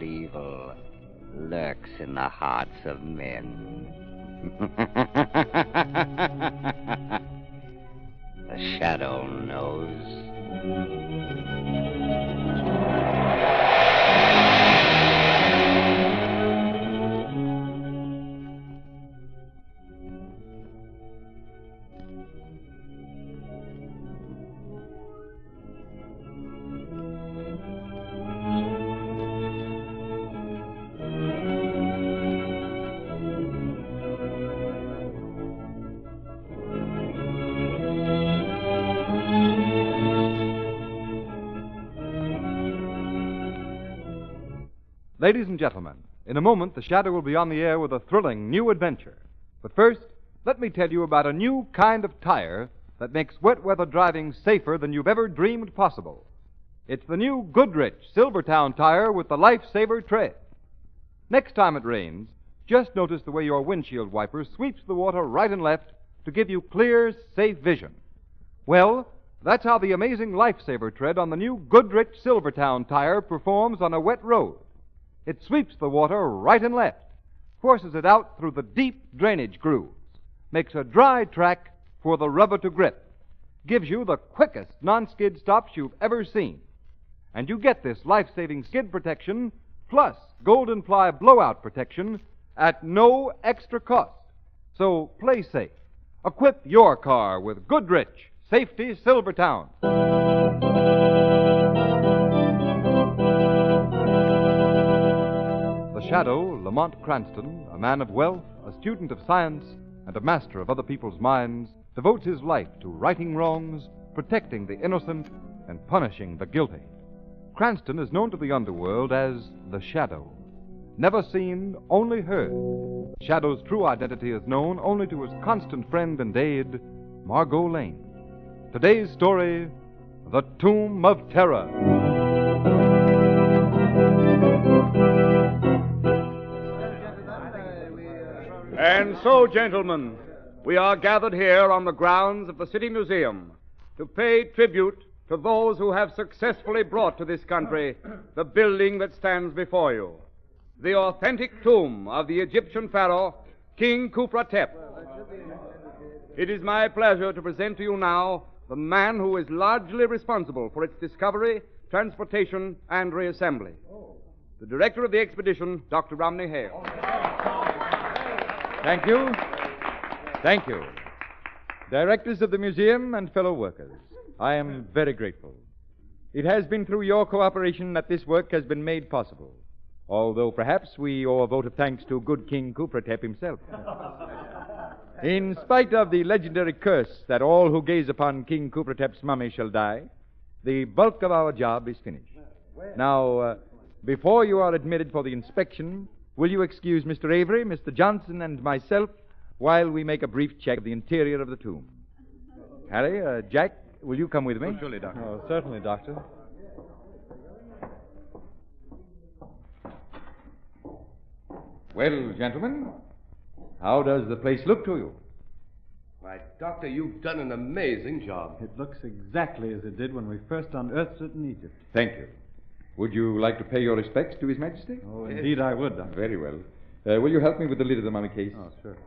but evil lurks in the hearts of men. The shadow knows. Ladies and gentlemen, in a moment the Shadow will be on the air with a thrilling new adventure. But first, let me tell you about a new kind of tire that makes wet weather driving safer than you've ever dreamed possible. It's the new Goodrich Silvertown tire with the Lifesaver tread. Next time it rains, just notice the way your windshield wiper sweeps the water right and left to give you clear, safe vision. Well, that's how the amazing Lifesaver tread on the new Goodrich Silvertown tire performs on a wet road. It sweeps the water right and left, forces it out through the deep drainage grooves, makes a dry track for the rubber to grip, gives you the quickest non-skid stops you've ever seen. And you get this life-saving skid protection plus Golden Ply blowout protection at no extra cost. So play safe. Equip your car with Goodrich Safety Silvertown. The Shadow, Lamont Cranston, a man of wealth, a student of science, and a master of other people's minds, devotes his life to righting wrongs, protecting the innocent, and punishing the guilty. Cranston is known to the underworld as the Shadow. Never seen, only heard. Shadow's true identity is known only to his constant friend and aide, Margot Lane. Today's story, The Tomb of Terror. And so, gentlemen, we are gathered here on the grounds of the City Museum to pay tribute to those who have successfully brought to this country the building that stands before you, the authentic tomb of the Egyptian pharaoh, King Khufra-Tep. It is my pleasure to present to you now the man who is largely responsible for its discovery, transportation, and reassembly. The director of the expedition, Dr. Romney Hale. Thank you. Thank you. Directors of the museum and fellow workers, I am very grateful. It has been through your cooperation that this work has been made possible, although perhaps we owe a vote of thanks to good King Khufra-Tep himself. In spite of the legendary curse that all who gaze upon King Khufra-Tep's mummy shall die, the bulk of our job is finished. Now, before you are admitted for the inspection, will you excuse Mr. Avery, Mr. Johnson, and myself while we make a brief check of the interior of the tomb? Harry, Jack, will you come with me? Oh, surely, Doctor. Oh, certainly, Doctor. Well, gentlemen, how does the place look to you? Why, Doctor, you've done an amazing job. It looks exactly as it did when we first unearthed it in Egypt. Thank you. Would you like to pay your respects to His Majesty? Oh, indeed I would, Doctor. Very well. Will you help me with the lid of the mummy case? Oh, sure.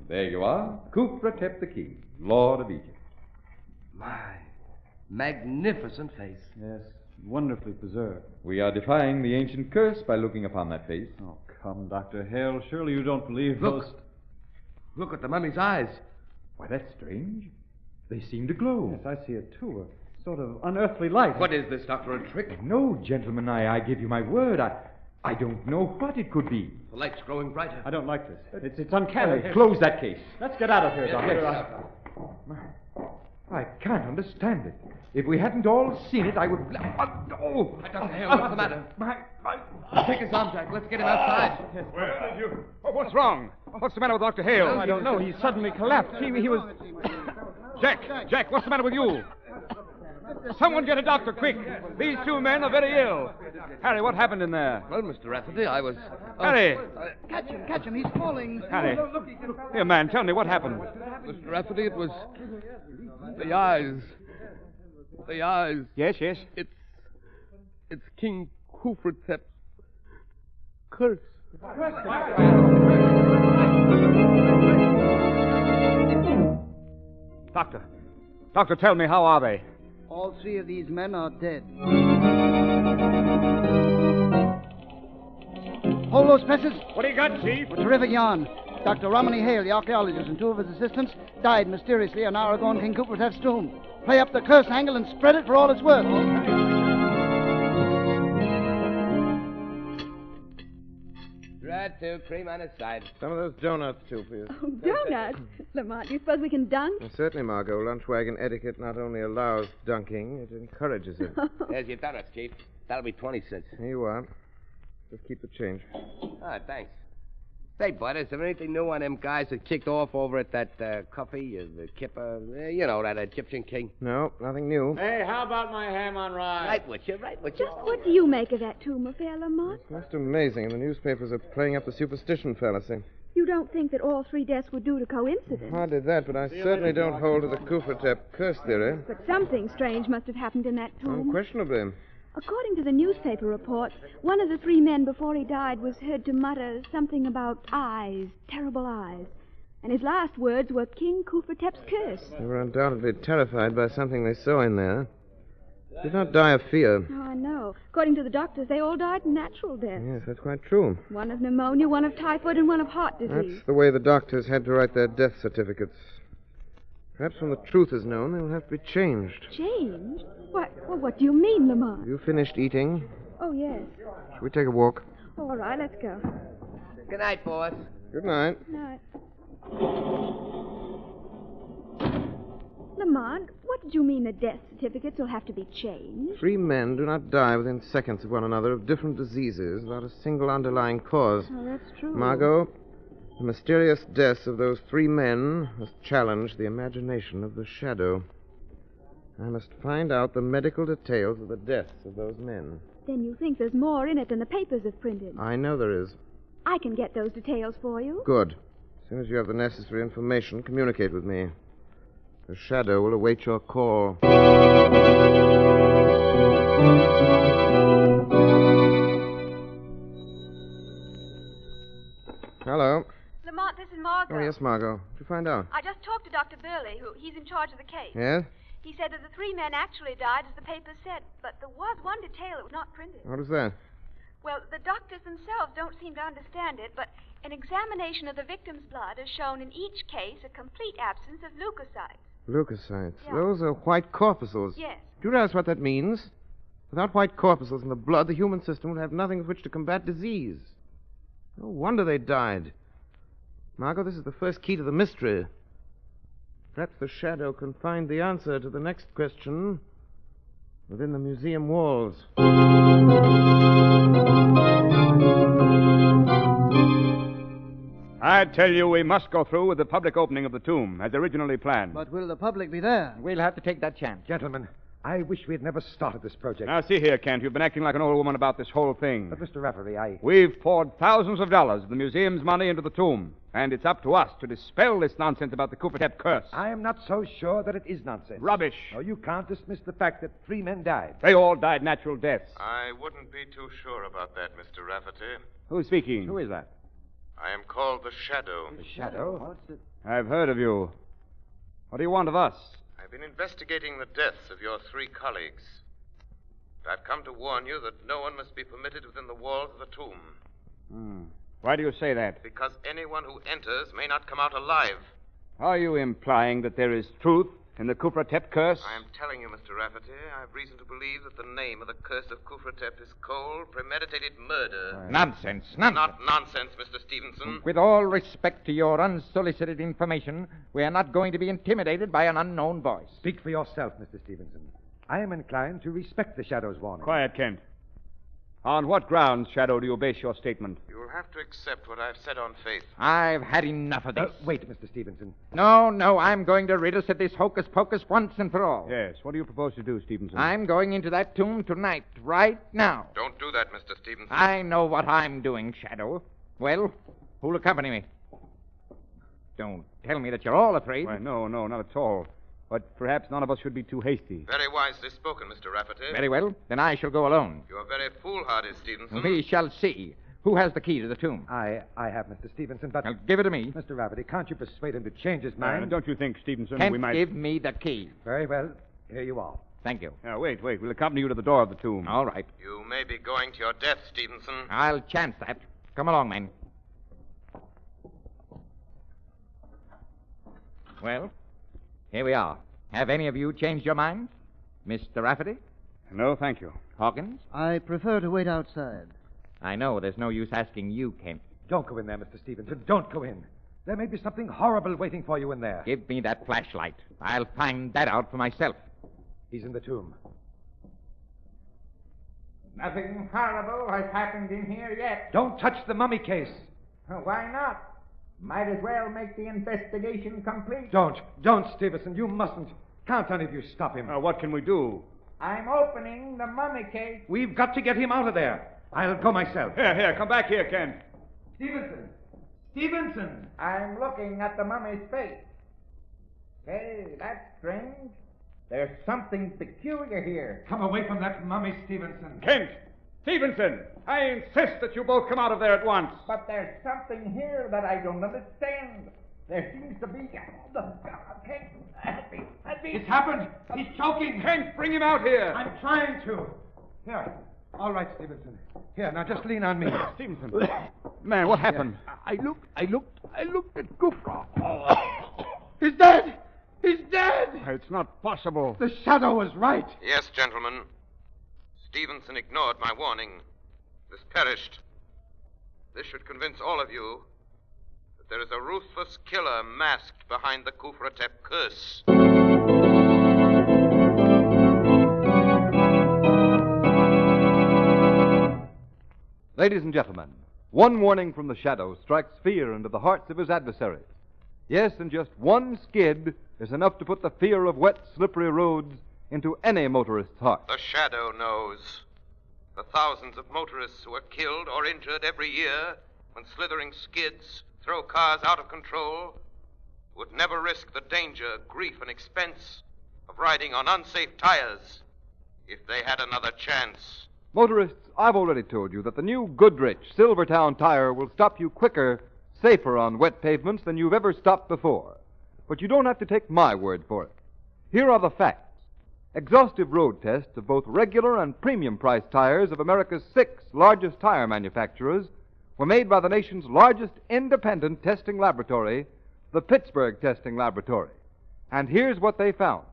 There you are. Khufra-Tep the King, Lord of Egypt. My magnificent face. Yes, wonderfully preserved. We are defying the ancient curse by looking upon that face. Oh, come, Dr. Hale. Surely you don't believe Look. those... Look at the mummy's eyes. Why, that's strange. They seem to glow. Yes, I see it, too. A sort of unearthly light. What is this, Doctor, a trick? No, gentlemen, I give you my word. I don't know what it could be. The light's growing brighter. I don't like this. It's uncanny. Close that case. Let's get out of here, Doctor. Yes. I can't understand it. If we hadn't all seen it, I would... Oh! Dr. Hale, what's the matter? Take his arm, Jack. Let's get him outside. Where did you... Oh, what's wrong? What's the matter with Dr. Hale? I don't know. He suddenly collapsed. He was... Jack, what's the matter with you? Someone get a doctor, quick. These two men are very ill. Harry, what happened in there? Well, Mr. Rafferty, I was... Harry! Catch him, he's falling. Harry. Here, man, tell me what happened. Mr. Rafferty, it was... The eyes. The eyes. Yes. It's It's King Kufratep's curse. Doctor, tell me, how are they? All three of these men are dead. Hold those presses. What do you got, Chief? A terrific yarn. Dr. Romany Hale, the archaeologist, and two of his assistants died mysteriously an hour ago in King Kufratep's tomb. Play up the curse angle and spread it for all it's worth. Right, two, cream on the side. Some of those donuts, too, please. Oh, donuts? Lamont, do you suppose we can dunk? Well, certainly, Margot. Lunch wagon etiquette not only allows dunking, it encourages it. There's your donuts, Chief. That'll be 20 cents. Here you are. Just keep the change. Ah, thanks. Say, Bud, is there anything new on them guys that kicked off over at that coffee, the Kipper, that Egyptian king? No, nothing new. Hey, how about my ham on rye? Right with you. Just what do you make of that tomb affair, Lamont? It's most amazing, and the newspapers are playing up the superstition fallacy. You don't think that all three deaths were due to coincidence? Hardly that, but I certainly don't hold to the Kufratep curse theory. But something strange must have happened in that tomb. Unquestionably. According to the newspaper reports, one of the three men before he died was heard to mutter something about eyes, terrible eyes. And his last words were King Kufratep's curse. They were undoubtedly terrified by something they saw in there. Did not die of fear. Oh, I know. According to the doctors, they all died natural deaths. Yes, that's quite true. One of pneumonia, one of typhoid, and one of heart disease. That's the way the doctors had to write their death certificates. Perhaps when the truth is known, they will have to be changed. Changed? What do you mean, Lamont? You finished eating? Oh, yes. Shall we take a walk? All right, let's go. Good night, boss. Good night. Night. Lamont, what did you mean the death certificates will have to be changed? 3 men do not die within seconds of one another of different diseases without a single underlying cause. Oh, that's true. Margot, the mysterious deaths of those 3 men must challenge the imagination of the shadow. I must find out the medical details of the deaths of those men. Then you think there's more in it than the papers have printed? I know there is. I can get those details for you. Good. As soon as you have the necessary information, communicate with me. The shadow will await your call. Hello. Lamont, this is Margot. Oh, yes, Margot. What did you find out? I just talked to Dr. Burley, he's in charge of the case. Yes? He said that the 3 men actually died as the papers said, but there was one detail that was not printed. What is that? Well, the doctors themselves don't seem to understand it, but an examination of the victim's blood has shown in each case a complete absence of leukocytes. Leukocytes. Yeah. Those are white corpuscles. Yes. Do you realize what that means? Without white corpuscles in the blood, the human system would have nothing with which to combat disease. No wonder they died. Margot, this is the first key to the mystery. Perhaps the shadow can find the answer to the next question within the museum walls. I tell you, we must go through with the public opening of the tomb, as originally planned. But will the public be there? We'll have to take that chance. Gentlemen, I wish we had never started this project. Now, see here, Kent. You've been acting like an old woman about this whole thing. But, Mr. Rafferty, We've poured thousands of dollars of the museum's money into the tomb, and it's up to us to dispel this nonsense about the Kufratep curse. I am not so sure that it is nonsense. Rubbish. No, you can't dismiss the fact that 3 men died. They all died natural deaths. I wouldn't be too sure about that, Mr. Rafferty. Who's speaking? Who is that? I am called the Shadow. The Shadow? What's it? I've heard of you. What do you want of us? I've been investigating the deaths of your 3 colleagues. I've come to warn you that no one must be permitted within the walls of the tomb. Why do you say that? Because anyone who enters may not come out alive. Are you implying that there is truth in the Kufratep curse? I am telling you, Mr. Rafferty, I have reason to believe that the name of the curse of Kufratep is cold, premeditated murder. Nonsense. Not nonsense, Mr. Stevenson. With all respect to your unsolicited information, we are not going to be intimidated by an unknown voice. Speak for yourself, Mr. Stevenson. I am inclined to respect the Shadow's warning. Quiet, Kent. On what grounds, Shadow, do you base your statement? You will have to accept what I've said on faith. I've had enough of this. Wait, Mr. Stevenson. No, I'm going to rid us of this hocus-pocus once and for all. Yes. What do you propose to do, Stevenson? I'm going into that tomb tonight, right now. Don't do that, Mr. Stevenson. I know what I'm doing, Shadow. Well, who'll accompany me? Don't tell me that you're all afraid. Why, no, not at all. But perhaps none of us should be too hasty. Very wisely spoken, Mr. Rafferty. Very well. Then I shall go alone. You are very foolhardy, Stevenson. We shall see. Who has the key to the tomb? I have, Mr. Stevenson, but... Now, give it to me. Mr. Rafferty, can't you persuade him to change his mind? Don't you think, Stevenson, Kent, we might... give me the key. Very well. Here you are. Thank you. Now, wait. We'll accompany you to the door of the tomb. All right. You may be going to your death, Stevenson. I'll chance that. Come along, men. Well, here we are. Have any of you changed your minds? Mr. Rafferty? No, thank you. Hawkins? I prefer to wait outside. I know there's no use asking you, Kent. Don't go in there, Mr. Stevenson. Don't go in. There may be something horrible waiting for you in there. Give me that flashlight. I'll find that out for myself. He's in the tomb. Nothing horrible has happened in here yet. Don't touch the mummy case. Why not? Might as well make the investigation complete. Don't, Stevenson. You mustn't. Can't any of you stop him? What can we do? I'm opening the mummy case. We've got to get him out of there. I'll go myself. Here, come back here, Kent. Stevenson! I'm looking at the mummy's face. Hey, that's strange. There's something peculiar here. Come away from that mummy, Stevenson. Kent! Stevenson! I insist that you both come out of there at once. But there's something here that I don't understand. There seems to be... Kent, help me. It's happened. He's choking. Kent, bring him out here. I'm trying to. Here. All right, Stevenson. Here, now just lean on me. Stevenson. Man, what happened? I looked at Gufra. He's dead! He's dead! It's not possible. The shadow was right. Yes, gentlemen. Stevenson ignored my warning. This perished. This should convince all of you that there is a ruthless killer masked behind the Kufratep curse. Ladies and gentlemen, one warning from the shadow strikes fear into the hearts of his adversaries. Yes, and just one skid is enough to put the fear of wet, slippery roads into any motorist's heart. The shadow knows. The thousands of motorists who are killed or injured every year when slithering skids throw cars out of control would never risk the danger, grief, and expense of riding on unsafe tires if they had another chance. Motorists, I've already told you that the new Goodrich Silvertown tire will stop you quicker, safer on wet pavements than you've ever stopped before. But you don't have to take my word for it. Here are the facts. Exhaustive road tests of both regular and premium price tires of America's 6 largest tire manufacturers were made by the nation's largest independent testing laboratory, the Pittsburgh Testing Laboratory. And here's what they found.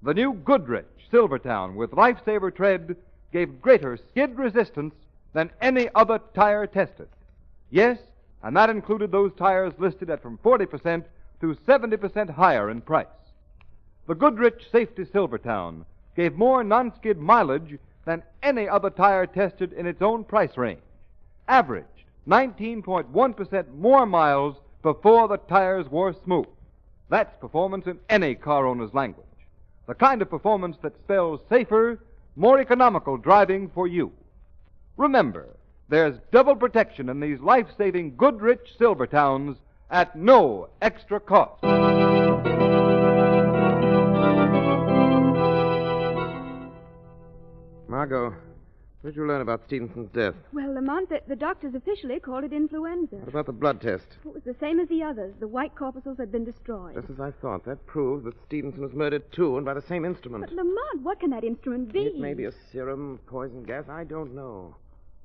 The new Goodrich Silvertown with Lifesaver tread gave greater skid resistance than any other tire tested. Yes, and that included those tires listed at from 40% to 70% higher in price. The Goodrich Safety Silvertown gave more non-skid mileage than any other tire tested in its own price range. Averaged 19.1% more miles before the tires wore smooth. That's performance in any car owner's language. The kind of performance that spells safer, more economical driving for you. Remember, there's double protection in these life-saving Goodrich Silvertowns at no extra cost. Margot, what did you learn about Stevenson's death? Well, Lamont, the doctors officially called it influenza. What about the blood test? It was the same as the others. The white corpuscles had been destroyed. Just as I thought. That proves that Stevenson was murdered, too, and by the same instrument. But, Lamont, what can that instrument be? It may be a serum, poison gas. I don't know.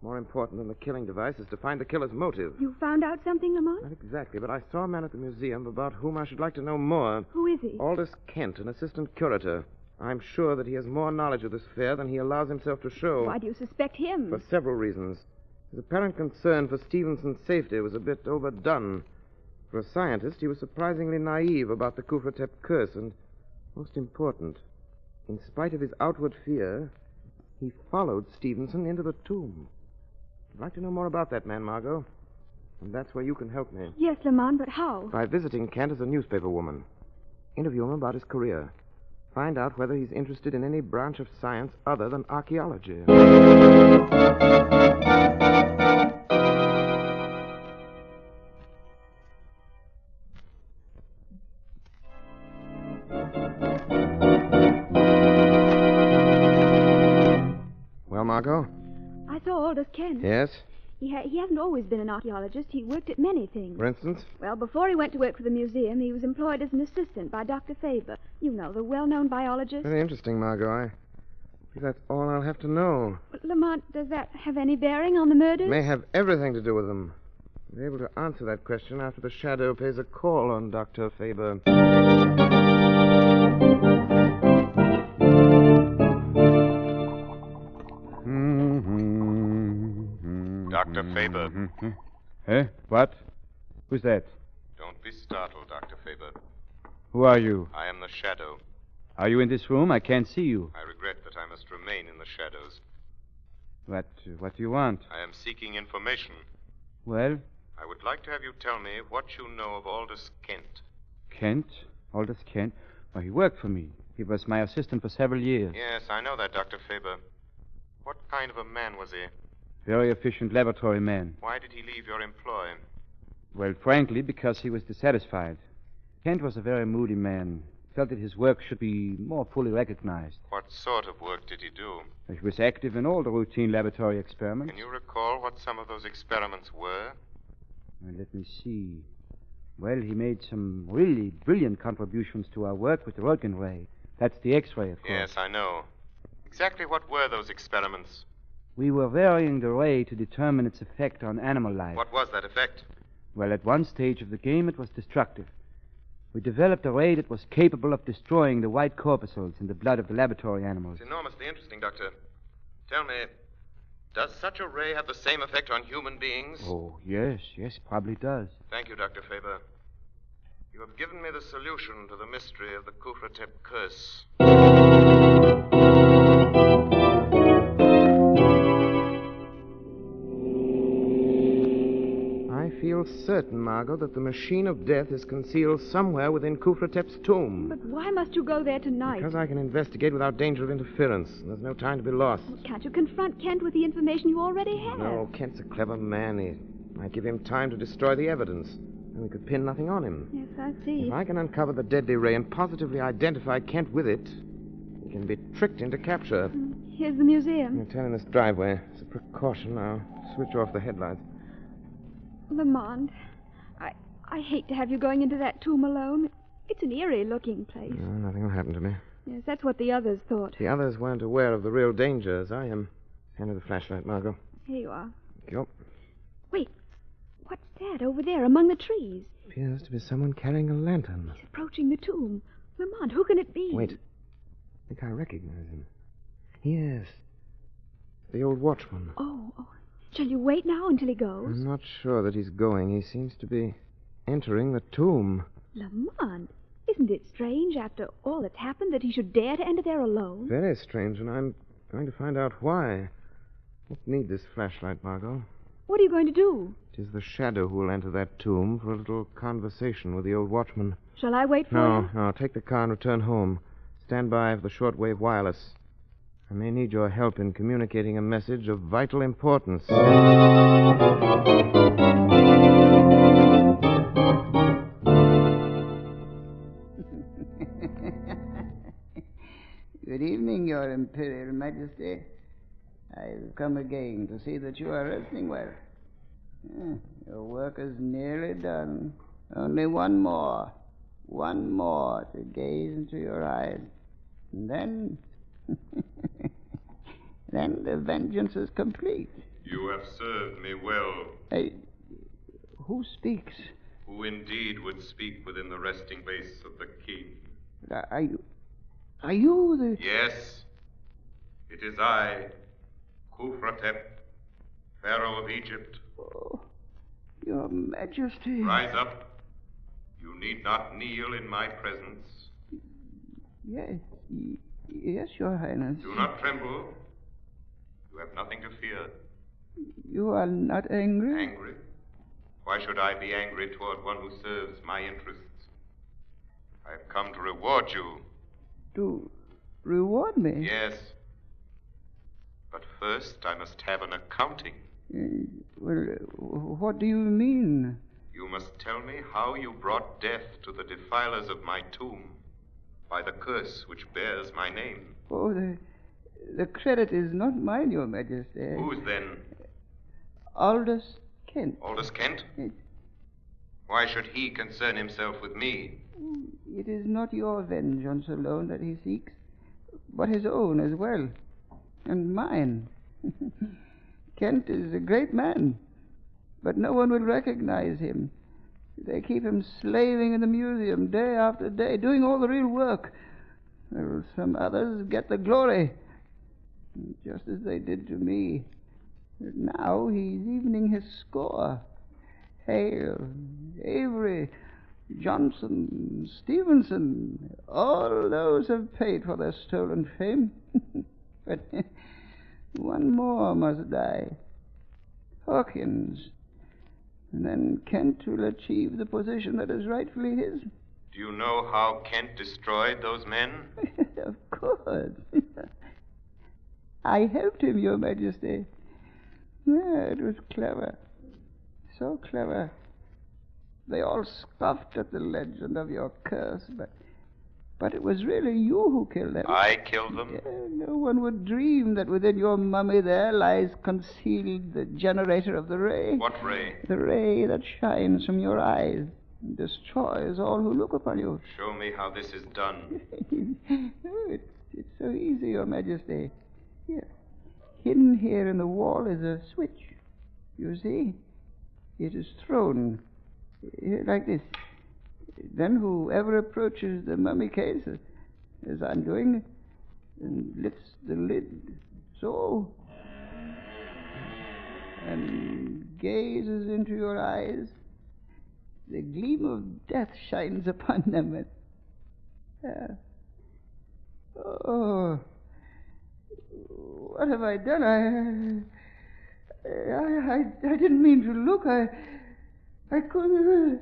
More important than the killing device is to find the killer's motive. You found out something, Lamont? Not exactly, but I saw a man at the museum about whom I should like to know more. Who is he? Aldous Kent, an assistant curator. I'm sure that he has more knowledge of this affair than he allows himself to show. Why do you suspect him? For several reasons. His apparent concern for Stevenson's safety was a bit overdone. For a scientist, he was surprisingly naive about the Kufratep curse, and, most important, in spite of his outward fear, he followed Stevenson into the tomb. I'd like to know more about that man, Margot. And that's where you can help me. Yes, Lamont, but how? By visiting Kent as a newspaper woman. Interview him about his career. Find out whether he's interested in any branch of science other than archaeology. eldest Kent. Yes? He hasn't always been an archaeologist. He worked at many things. For instance? Well, before he went to work for the museum, he was employed as an assistant by Dr. Faber. You know, the well-known biologist. Very interesting, Margot. I think that's all I'll have to know. Lamont, does that have any bearing on the murders? May have everything to do with them. I'll be able to answer that question after the Shadow pays a call on Dr. Faber. Dr. Faber. Eh? What? Who's that? Don't be startled, Dr. Faber. Who are you? I am the Shadow. Are you in this room? I can't see you. I regret that I must remain in the shadows. What do you want? I am seeking information. Well? I would like to have you tell me what you know of Aldous Kent. Kent? Aldous Kent? Well, he worked for me. He was my assistant for several years. Yes, I know that, Dr. Faber. What kind of a man was he? Very efficient laboratory man. Why did he leave your employ? Well, frankly, because he was dissatisfied. Kent was a very moody man. Felt that his work should be more fully recognized. What sort of work did he do? He was active in all the routine laboratory experiments. Can you recall what some of those experiments were? Well, let me see. Well, he made some really brilliant contributions to our work with the Röntgen ray. That's the X-ray, of course. Yes, I know. Exactly what were those experiments? We were varying the ray to determine its effect on animal life. What was that effect? Well, at one stage of the game, it was destructive. We developed a ray that was capable of destroying the white corpuscles in the blood of the laboratory animals. It's enormously interesting, Doctor. Tell me, does such a ray have the same effect on human beings? Oh, yes, probably does. Thank you, Dr. Faber. You have given me the solution to the mystery of the Kufratep curse. I feel certain, Margot, that the machine of death is concealed somewhere within Kufratep's tomb. But why must you go there tonight? Because I can investigate without danger of interference. There's no time to be lost. Well, can't you confront Kent with the information you already have? No, Kent's a clever man. He might give him time to destroy the evidence. And we could pin nothing on him. Yes, I see. If I can uncover the deadly ray and positively identify Kent with it, he can be tricked into capture. Here's the museum. I'll turn in this driveway. As a precaution, I'll switch off the headlights. Lamont, I hate to have you going into that tomb alone. It's an eerie-looking place. No, nothing will happen to me. Yes, that's what the others thought. The others weren't aware of the real danger as I am. Hand me the flashlight, Margot. Here you are. Thank you. Wait, what's that over there among the trees? Appears to be someone carrying a lantern. He's approaching the tomb. Lamont, who can it be? Wait. I think I recognize him. Yes. The old watchman. Oh. Shall you wait now until he goes? I'm not sure that he's going. He seems to be entering the tomb. Lamont, isn't it strange, after all that's happened, that he should dare to enter there alone? Very strange, and I'm going to find out why. Won't need this flashlight, Margot. What are you going to do? It is the Shadow who will enter that tomb for a little conversation with the old watchman. Shall I wait for you? No. Take the car and return home. Stand by for the shortwave wireless. I may need your help in communicating a message of vital importance. Good evening, Your Imperial Majesty. I've come again to see that you are resting well. Your work is nearly done. Only one more to gaze into your eyes. And then... then the vengeance is complete. You have served me well. Who speaks? Who indeed would speak within the resting place of the king? Are you the... Yes. It is I, Kufratep, Pharaoh of Egypt. Oh, Your Majesty. Rise up. You need not kneel in my presence. Yes, Your Highness. Do not tremble. You have nothing to fear. You are not angry? Angry? Why should I be angry toward one who serves my interests? I have come to reward you. To reward me? Yes. But first I must have an accounting. What do you mean? You must tell me how you brought death to the defilers of my tomb by the curse which bears my name. Oh, the credit is not mine, Your Majesty. Whose then? Aldous Kent. Aldous Kent? Yes. Why should he concern himself with me? It is not your vengeance alone that he seeks, but his own as well, and mine. Kent is a great man, but no one will recognize him. They keep him slaving in the museum day after day, doing all the real work. Well, some others get the glory, just as they did to me. Now he's evening his score. Hale, Avery, Johnson, Stevenson, all those have paid for their stolen fame. But one more must die. Hawkins. And then Kent will achieve the position that is rightfully his. Do you know how Kent destroyed those men? Of course. I helped him, Your Majesty. Yeah, it was clever. So clever. They all scoffed at the legend of your curse, but it was really you who killed them. I killed them? Yeah, no one would dream that within your mummy there lies concealed the generator of the ray. What ray? The ray that shines from your eyes and destroys all who look upon you. Show me how this is done. It's so easy, Your Majesty. Here. Hidden here in the wall is a switch. You see? It is thrown like this. Then whoever approaches the mummy case, as I'm doing, and lifts the lid, so, and gazes into your eyes, the gleam of death shines upon them. Oh, what have I done? I didn't mean to look. I couldn't.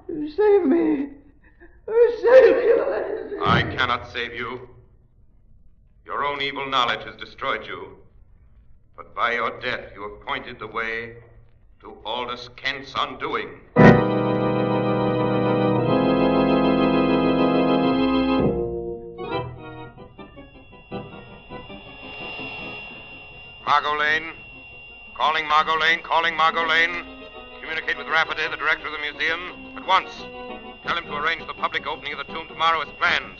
Save me. Save me. I cannot save you. Your own evil knowledge has destroyed you. But by your death, you have pointed the way to Aldous Kent's undoing. Margot Lane. Calling Margot Lane. Calling Margot Lane. Communicate with Rafferty, the director of the museum, at once. Tell him to arrange the public opening of the tomb tomorrow as planned.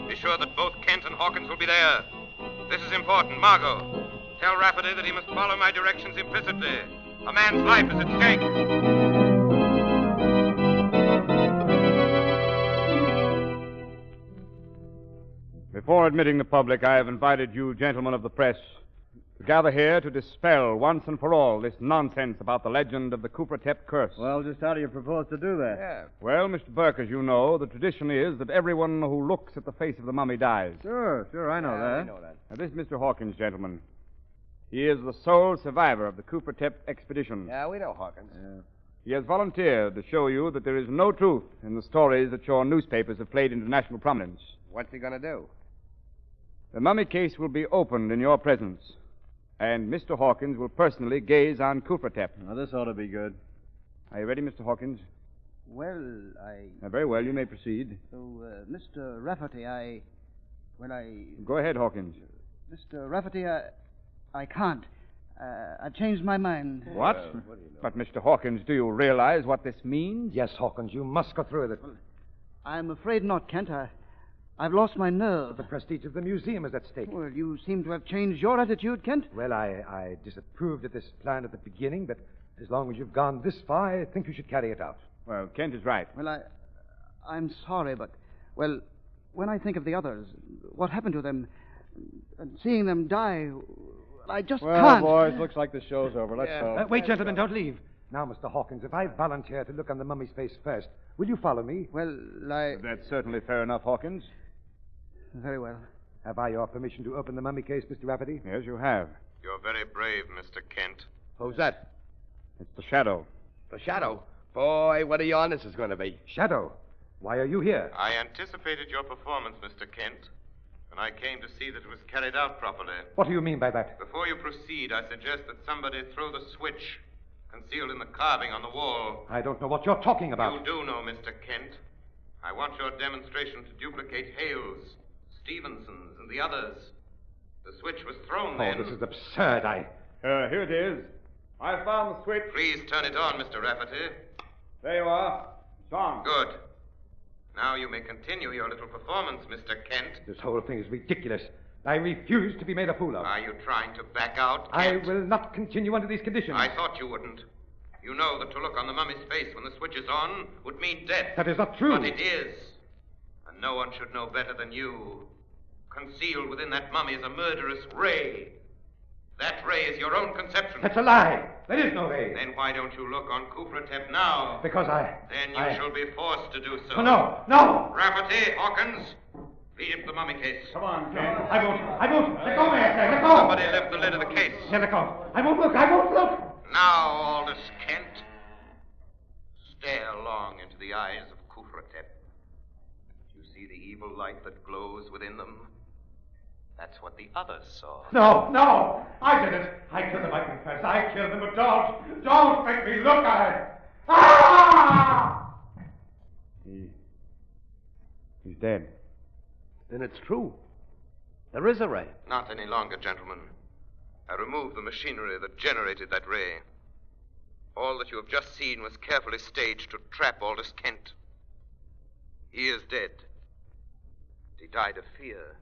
Be sure that both Kent and Hawkins will be there. This is important. Margot, tell Rafferty that he must follow my directions implicitly. A man's life is at stake. Before admitting the public, I have invited you, gentlemen of the press, to gather here to dispel once and for all this nonsense about the legend of the Kufratep curse. Well, just how do you propose to do that? Yeah. Well, Mr. Burke, as you know, the tradition is that everyone who looks at the face of the mummy dies. Sure, I know that. I know that. Now, this is Mr. Hawkins, gentlemen. He is the sole survivor of the Kufratep expedition. Yeah, we know Hawkins. Yeah. He has volunteered to show you that there is no truth in the stories that your newspapers have played into national prominence. What's he going to do? The mummy case will be opened in your presence, and Mr. Hawkins will personally gaze on Kufratep. Now, this ought to be good. Are you ready, Mr. Hawkins? Well, Very well, you may proceed. So, Mr. Rafferty, Go ahead, Hawkins. Mr. Rafferty, I can't. I changed my mind. What? But, Mr. Hawkins, do you realize what this means? Yes, Hawkins, you must go through with it. I'm afraid not, Kent. I've lost my nerve. The prestige of the museum is at stake. Well, you seem to have changed your attitude, Kent. Well, I disapproved of this plan at the beginning, but as long as you've gone this far, I think you should carry it out. Well, Kent is right. Well, I'm sorry, but, well, when I think of the others, what happened to them, and seeing them die, I just can't. Well, boys, looks like the show's over. Let's go. Wait, gentlemen, don't leave. Now, Mr. Hawkins, if I volunteer to look on the mummy's face first, will you follow me? Well, That's certainly fair enough, Hawkins. Very well. Have I your permission to open the mummy case, Mr. Rafferty? Yes, you have. You're very brave, Mr. Kent. Who's that? It's the Shadow. The Shadow? Boy, what a yarn this is going to be. Shadow, why are you here? I anticipated your performance, Mr. Kent, and I came to see that it was carried out properly. What do you mean by that? Before you proceed, I suggest that somebody throw the switch concealed in the carving on the wall. I don't know what you're talking about. You do know, Mr. Kent. I want your demonstration to duplicate Hale's, Stevenson's, and the others. The switch was thrown then. Oh, this is absurd. Here it is. I found the switch. Please turn it on, Mr. Rafferty. There you are. It's on. Good. Now you may continue your little performance, Mr. Kent. This whole thing is ridiculous. I refuse to be made a fool of. Are you trying to back out, I Kent? will not continue under these conditions. I thought you wouldn't. You know that to look on the mummy's face when the switch is on would mean death. That is not true. But it is. And no one should know better than you. Concealed within that mummy is a murderous ray. That ray is your own conception. That's a lie. There is no ray. Then why don't you look on Kufratep now? Because Then you shall be forced to do so. Oh, no, no! Rafferty, Hawkins, lead him to the mummy case. Come on, Kent. I won't. Let go, man. Let go. Somebody lift the lid of the case. Let go. I won't look. Now, Aldous Kent, stare long into the eyes of Kufratep. You see the evil light that glows within them? That's what the others saw. No. I did it. I killed him, I confess. I killed him, but don't make me look at it. Ah! He's dead. Then it's true. There is a ray. Not any longer, gentlemen. I removed the machinery that generated that ray. All that you have just seen was carefully staged to trap Aldous Kent. He is dead. He died of fear.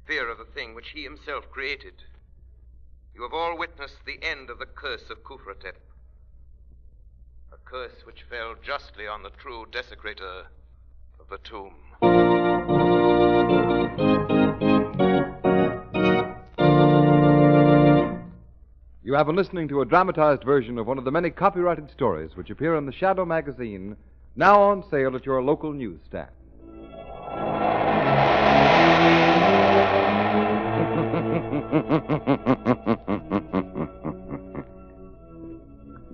Fear of the thing which he himself created. You have all witnessed the end of the curse of Kufratep. A curse which fell justly on the true desecrator of the tomb. You have been listening to a dramatized version of one of the many copyrighted stories which appear in the Shadow magazine, now on sale at your local newsstand.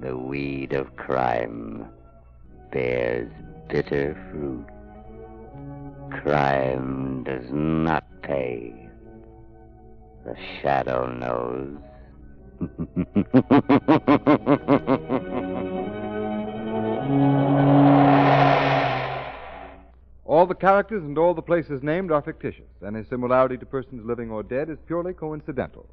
The weed of crime bears bitter fruit. Crime does not pay. The Shadow knows. All the characters and all the places named are fictitious. Any similarity to persons living or dead is purely coincidental.